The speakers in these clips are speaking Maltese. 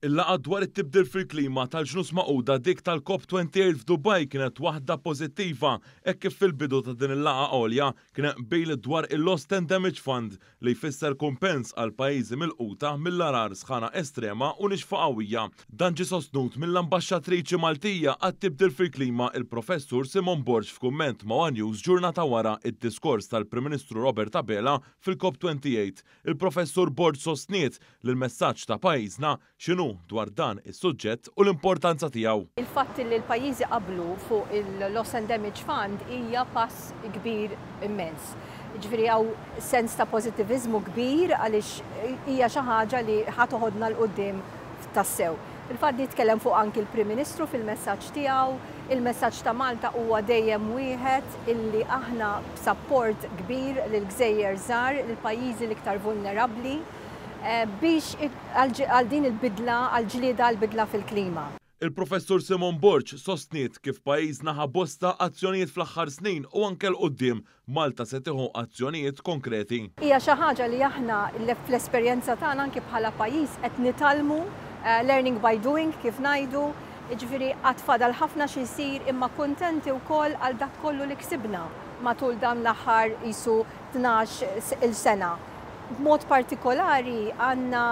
Il-laqgħa dwar it-tibdil fil-klima tal-ġnus Magħquda dik tal-COP28 f'Dubai kienet waħda pożittiva hekk kif fil-bidu ta' din il-laqgħa għolja kien hemm qbil dwar il-Lost and Damage Fund li jfisser kumpens għal pajjiżi milquta mill-arar sħana estrema u nixfa qawwija. Dan ġie sostnut mill-Ambaxxatriċi Maltija għat-tibdil fil-klima il-Professur Simon Borġ f'kumment ma' One News ġurnata wara id-diskors tal-Prim Ministru Robert Abela fil-COP28. Il-Professur Borġ sostniet li l-messaġġ ta' pajjiżna x'inhu dwar dan is-suġġett u l-importanza tiegħu. Il-fatt li l-pajjiżi qablu fuq il-Loss and Damage Fund hija pass kbir immens. Ġifieri hawn sens ta' pożittiviżmu kbir għaliex hija xi ħaġa li ħatoħodna l qudiem tassew. Il-fatt li jitkellem fuq anki l-Prim Ministru fil-messaġġ tiegħu, il-messaġġ ta' Malta huwa dejjem wieħed illi aħna b'sapport kbir lill-Gżejjer żgħar, il-pajjiżi l-iktar vulnerabbli biex għal din il-bidla, għal-ġlieda għal-bidla fil-klima. Il-Professur Simon Borġ sostniet kif pajjiżna ħa bosta azzjonijiet fl-aħħar snin u anke l-qudiem Malta se tieħu azzjonijiet konkreti. Hija xi ħaġa li aħna fl-esperjenza tagħna anke bħala pajjiż qed nitalmu learning by doing kif ngħidu, jiġifieri qatt fadal ħafna xi jsir imma kuntenti wkoll għal dak kollu li ksibna matul dan l-aħħar qisu 12 il-sena. B'mod partikolari għandna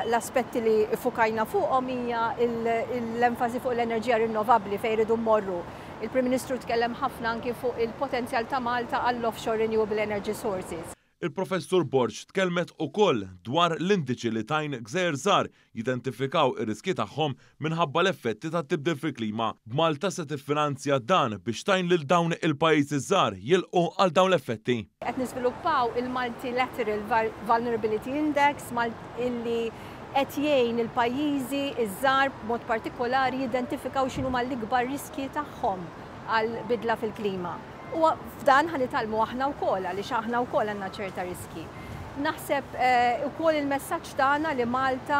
l-aspetti li fukajna fuqhom hija l-enfasi fuq l-enerġija rinnovabbli fejn iridu mmorru. Il-Prim Ministru tkellem ħafna anke fuq il-potenzjal ta' Malta għall-offshore renewable energy sources. Il-Professur Borġ tkellmet ukoll dwar l-indiċi li tajn gżejjer żgħar jidentifikaw ir-riski tagħhom minħabba l-effetti tat-tibdil fil-klima. Malta se tiffinanzja dan biex tajn lil dawn il-pajjiżi żgħar jilqgħu għal dawn l-effetti. Qed niżviluppaw il-Multilateral Vulnerability Index illi qed jgħin il-pajjiżi iż-żgħar b'mod partikolari jidentifikaw x'inhuma l-ikbar riski tagħhom għal bidla fil-klima. U f'dan ħanitalmu aħna wkoll għaliex aħna wkoll għandna ċerta riski. Naħseb ukoll il-messaġġ tagħna li Malta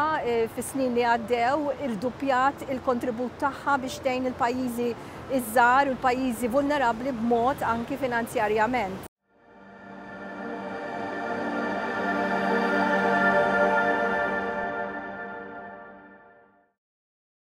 fis-snin li għaddew irdupjat il-kontribut tagħha biex tgħin il-pajjiżi iż-żgħar u l-pajjiżi vulnerabbli b'mod anki finanzjarjament.